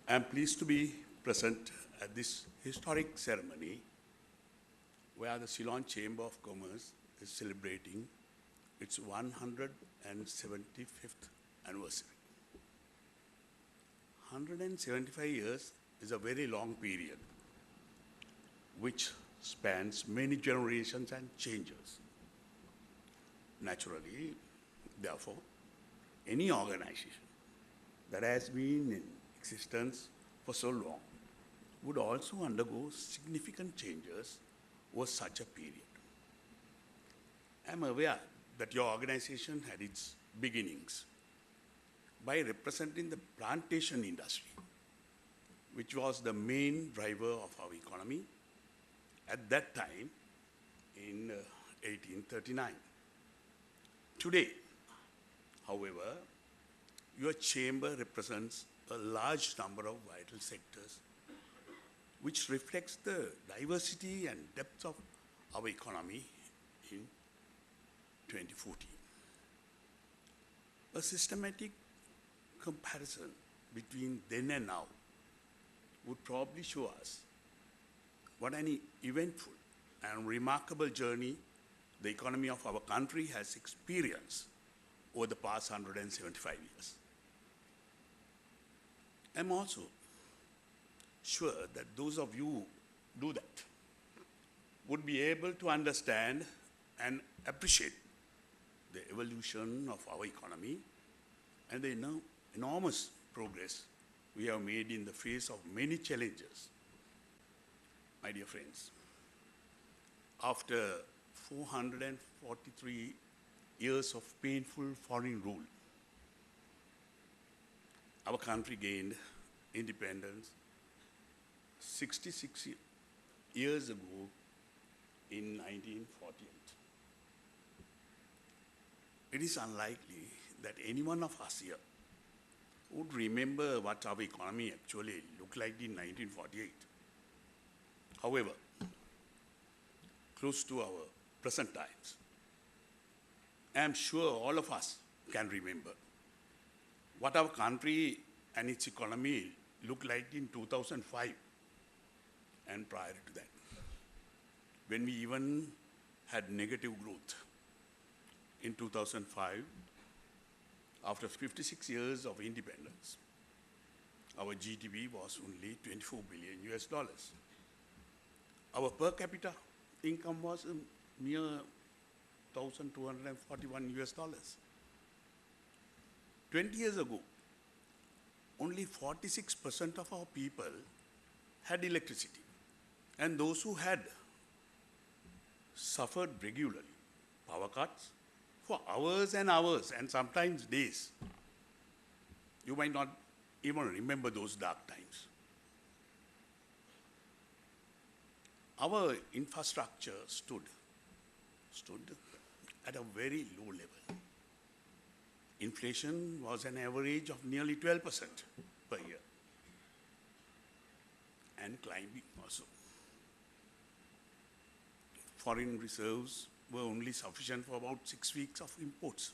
I am pleased to be present at this historic ceremony where the Ceylon Chamber of Commerce is celebrating its 175th anniversary. 175 years is a very long period which spans many generations and changes. Naturally, therefore, any organization that has been in existence for so long would also undergo significant changes over such a period. I am aware that your organization had its beginnings by representing the plantation industry, which was the main driver of our economy at that time in 1839. Today, however, your chamber represents a large number of vital sectors, which reflects the diversity and depth of our economy in 2014. A systematic comparison between then and now would probably show us what an eventful and remarkable journey the economy of our country has experienced over the past 175 years. I'm also sure that those of you who do that would be able to understand and appreciate the evolution of our economy and the enormous progress we have made in the face of many challenges. My dear friends, after 443 years of painful foreign rule, our country gained independence 66 years ago in 1948. It is unlikely that any one of us here would remember what our economy actually looked like in 1948. However, close to our present times, I am sure all of us can remember what our country and its economy looked like in 2005 and prior to that, when we even had negative growth. In 2005, after 56 years of independence, our GDP was only 24 billion US dollars. Our per capita income was a mere 1,241 US dollars. 20 years ago, only 46% of our people had electricity, and those who had suffered regularly power cuts for hours and hours and sometimes days. You might not even remember those dark times. Our infrastructure stood at a very low level. Inflation was an average of nearly 12% per year, and climbing also. Foreign reserves were only sufficient for about 6 weeks of imports.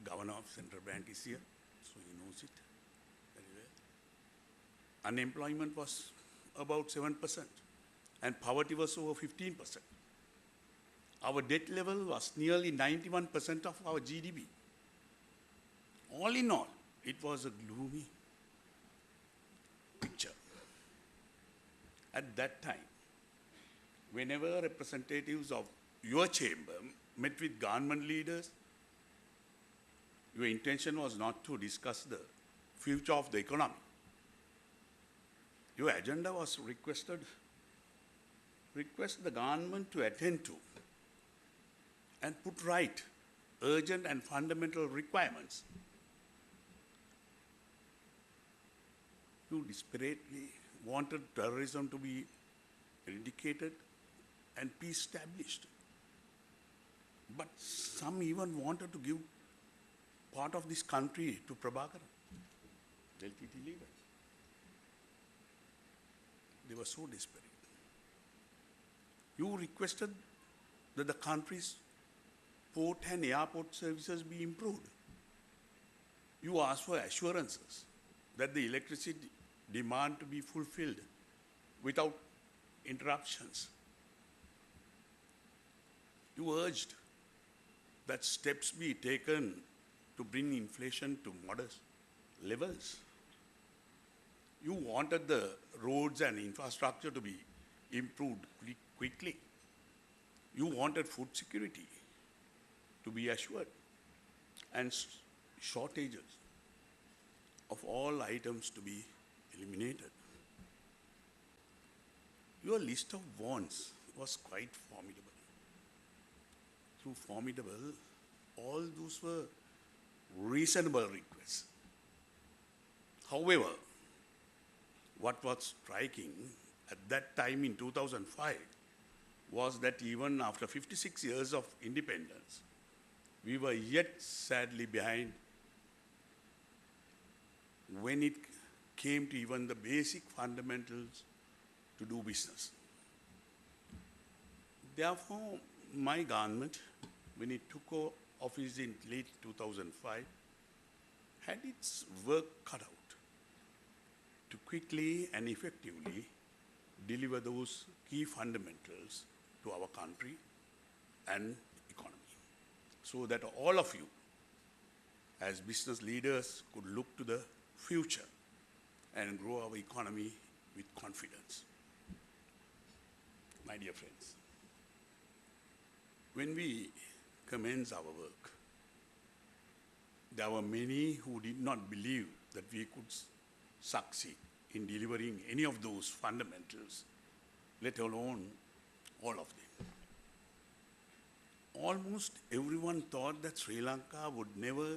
Governor of Central Bank is here, so he knows it very well. Unemployment was about 7%, and poverty was over 15%. Our debt level was nearly 91% of our GDP. All in all, it was a gloomy picture. At that time, whenever representatives of your chamber met with government leaders, your intention was not to discuss the future of the economy. Your agenda was request the government to attend to and put right urgent and fundamental requirements. You desperately wanted terrorism to be eradicated and peace established. But some even wanted to give part of this country to Prabhakaran, LTT leaders. They were so desperate. You requested that the country's port and airport services be improved. You asked for assurances that the electricity demand to be fulfilled without interruptions. You urged that steps be taken to bring inflation to modest levels. You wanted the roads and infrastructure to be improved quickly. You wanted food security to be assured and shortages of all items to be eliminated. Your list of wants was quite formidable. Through formidable, all those were reasonable requests. However, what was striking at that time in 2005 was that even after 56 years of independence, we were yet sadly behind when it came to even the basic fundamentals to do business. Therefore, my government, when it took office in late 2005, had its work cut out to quickly and effectively deliver those key fundamentals to our country and economy, so that all of you, as business leaders, could look to the future and grow our economy with confidence. My dear friends, when we commenced our work, there were many who did not believe that we could succeed in delivering any of those fundamentals, let alone all of them. Almost everyone thought that Sri Lanka would never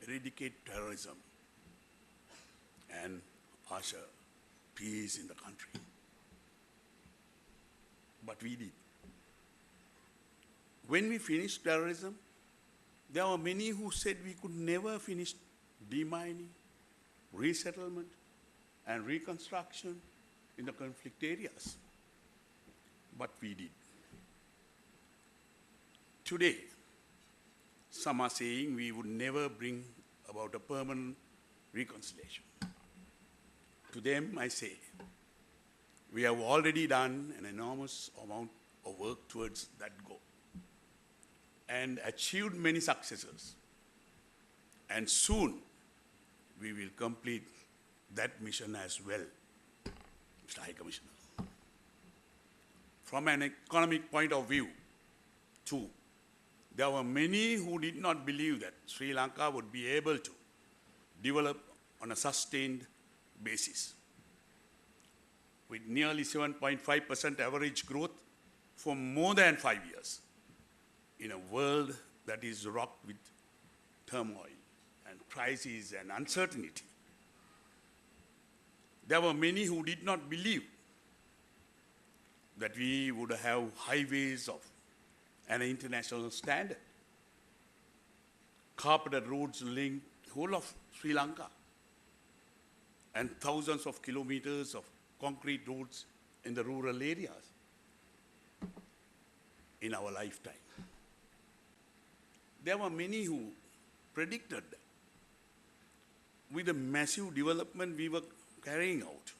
eradicate terrorism and usher peace in the country. But we did. When we finished terrorism, there were many who said we could never finish demining, resettlement, and reconstruction in the conflict areas. But we did. Today, some are saying we would never bring about a permanent reconciliation. To them, I say, we have already done an enormous amount of work towards that goal and achieved many successes. And soon, we will complete that mission as well, Mr. High Commissioner. From an economic point of view, too, there were many who did not believe that Sri Lanka would be able to develop on a sustained basis. With nearly 7.5% average growth for more than 5 years in a world that is rocked with turmoil and crisis and uncertainty. There were many who did not believe that we would have highways of an international standard, carpeted roads link the whole of Sri Lanka, and thousands of kilometers of concrete roads in the rural areas in our lifetime. There were many who predicted that with the massive development we were carrying out,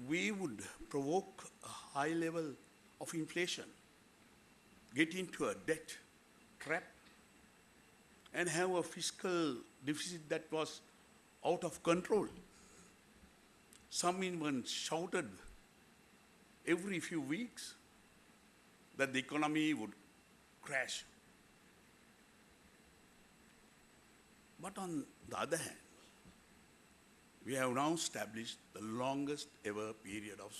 we would provoke a high level of inflation, get into a debt trap, and have a fiscal deficit that was out of control. Some even shouted every few weeks that the economy would crash. But on the other hand, we have now established the longest ever period of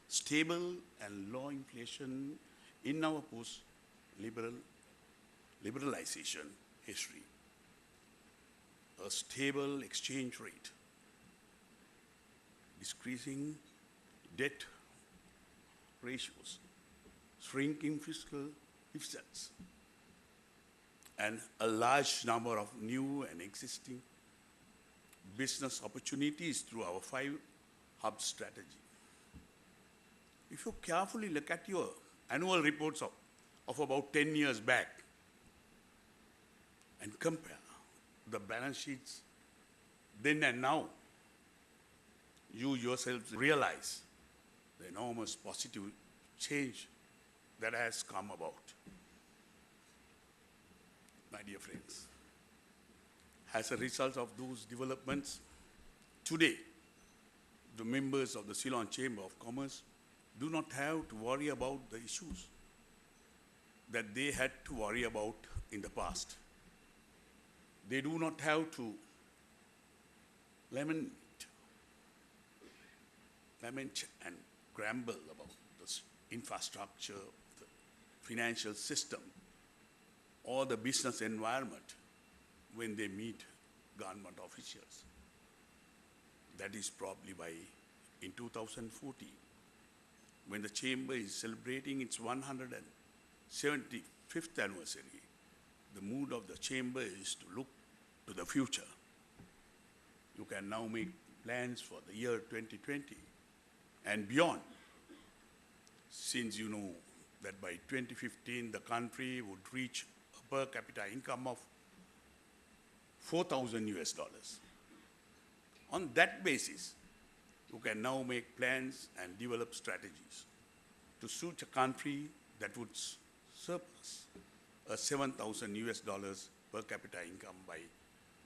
stable and low inflation in our post-liberalization history. A stable exchange rate, decreasing debt ratios, shrinking fiscal deficits, and a large number of new and existing business opportunities through our 5-hub strategy. If you carefully look at your annual reports of about 10 years back and compare the balance sheets then and now, you yourselves realize the enormous positive change that has come about. My dear friends, as a result of those developments, today, the members of the Ceylon Chamber of Commerce do not have to worry about the issues that they had to worry about in the past. They do not have to lament and grumble about the infrastructure, the financial system, or the business environment when they meet government officials. That is probably why in 2014, when the Chamber is celebrating its 175th anniversary, the mood of the Chamber is to look to the future. You can now make plans for the year 2020 and beyond, since you know that by 2015 the country would reach a per capita income of 4,000 US dollars. On that basis, you can now make plans and develop strategies to suit a country that would surpass a 7,000 US dollars per capita income by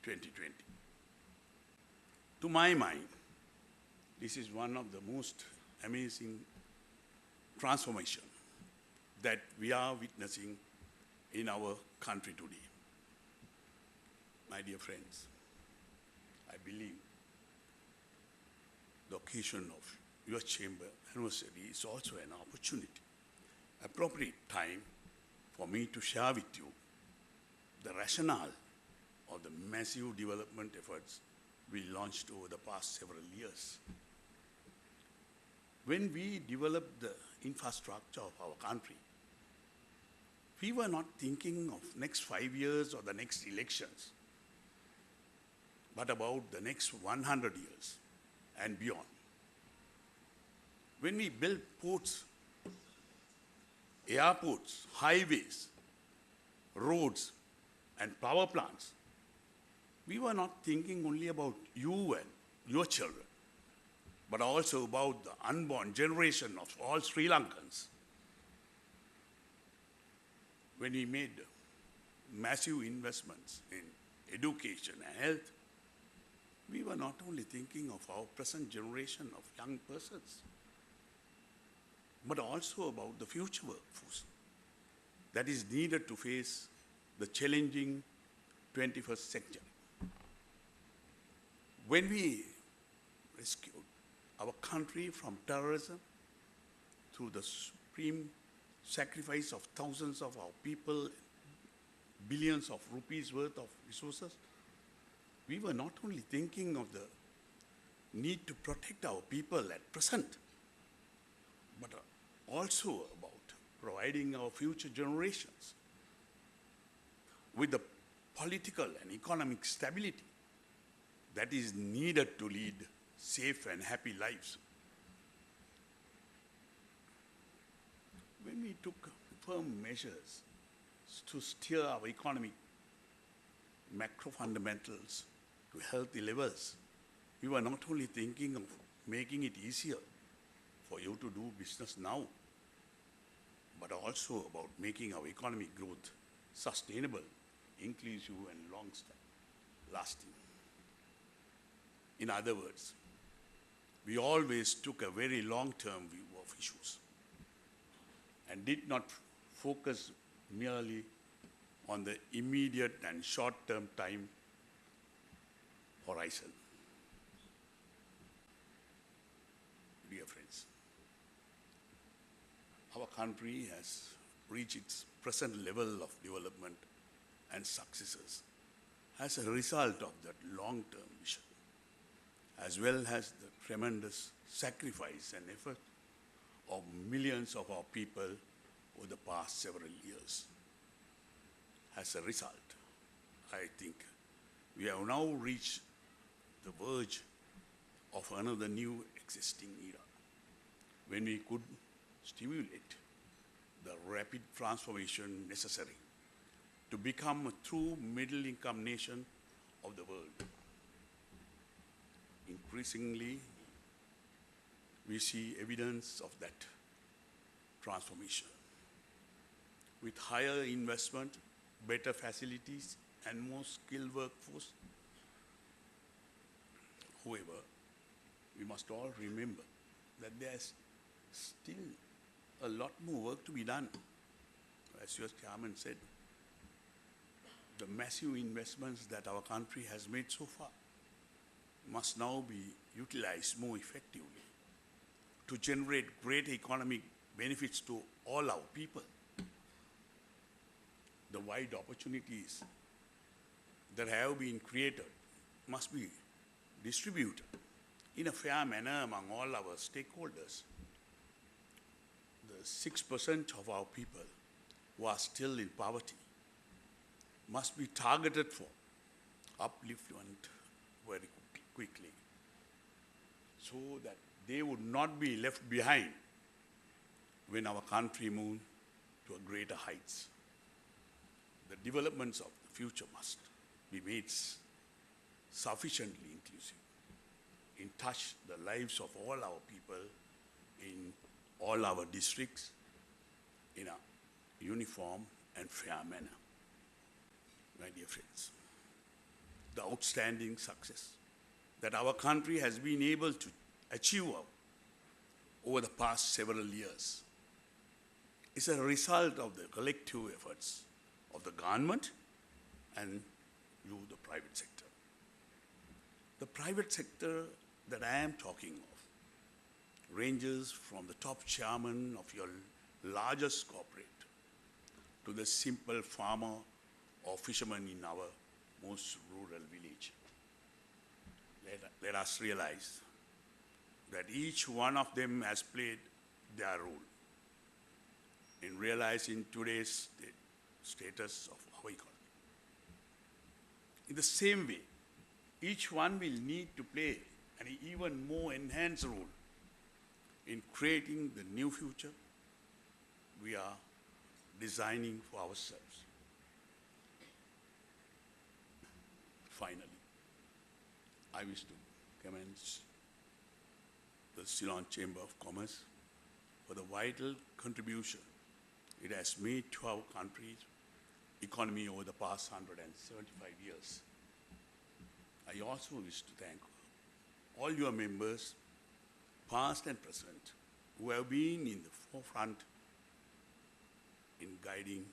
2020. To my mind, this is one of the most amazing transformation that we are witnessing in our country today. My dear friends, I believe the occasion of your Chamber anniversary is also an opportunity, appropriate time for me to share with you the rationale of the massive development efforts we launched over the past several years. When we developed the infrastructure of our country, we were not thinking of next 5 years or the next elections, but about the next 100 years and beyond. When we built ports, airports, highways, roads, and power plants, we were not thinking only about you and your children, but also about the unborn generation of all Sri Lankans. When we made massive investments in education and health, we were not only thinking of our present generation of young persons, but also about the future workforce that is needed to face the challenging 21st century. When we rescued our country from terrorism through the supreme sacrifice of thousands of our people, billions of rupees worth of resources, we were not only thinking of the need to protect our people at present, but also about providing our future generations with the political and economic stability that is needed to lead safe and happy lives. When we took firm measures to steer our economic macro fundamentals to healthy levels, we were not only thinking of making it easier for you to do business now, but also about making our economic growth sustainable, inclusive, and long-lasting. In other words, we always took a very long-term view of issues and did not focus merely on the immediate and short-term time horizon. Dear friends, our country has reached its present level of development and successes as a result of that long-term vision, as well as the tremendous sacrifice and effort of millions of our people over the past several years. As a result, I think we have now reached the verge of another new existing era, when we could stimulate the rapid transformation necessary to become a true middle-income nation of the world. increasingly, we see evidence of that transformation. With higher investment, better facilities, and more skilled workforce, however, we must all remember that there's still a lot more work to be done. As your chairman said, the massive investments that our country has made so far must now be utilized more effectively to generate great economic benefits to all our people. The wide opportunities that have been created must be distributed in a fair manner among all our stakeholders. The 6% of our people who are still in poverty must be targeted for upliftment very quickly, so that they would not be left behind when our country moves to a greater heights. The developments of the future must be made sufficiently inclusive, in touch the lives of all our people in all our districts in a uniform and fair manner. My dear friends, the outstanding success that our country has been able to achieve over the past several years is a result of the collective efforts of the government and you, the private sector. The private sector that I am talking of ranges from the top chairman of your largest corporate to the simple farmer or fisherman in our most rural village. Let us realize that each one of them has played their role in realizing today's status of our economy. In the same way, each one will need to play an even more enhanced role in creating the new future we are designing for ourselves. Finally, I wish to commend the Ceylon Chamber of Commerce for the vital contribution it has made to our country's economy over the past 175 years. I also wish to thank all your members, past and present, who have been in the forefront in guiding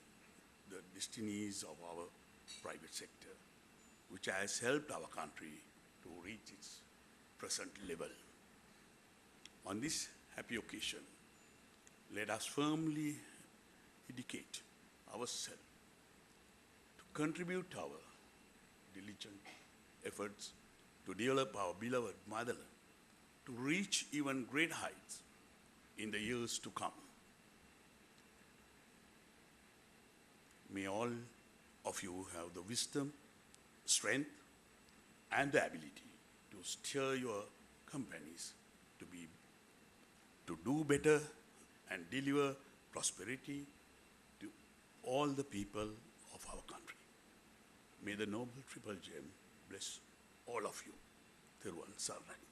the destinies of our private sector, which has helped our country to reach its present level. On this happy occasion, let us firmly dedicate ourselves to contribute our diligent efforts to develop our beloved motherland to reach even great heights in the years to come. May all of you have the wisdom, strength, and the ability to steer your companies to do better and deliver prosperity to all the people of our country. May the noble Triple Gem bless all of you. Thiruvan Sarnani.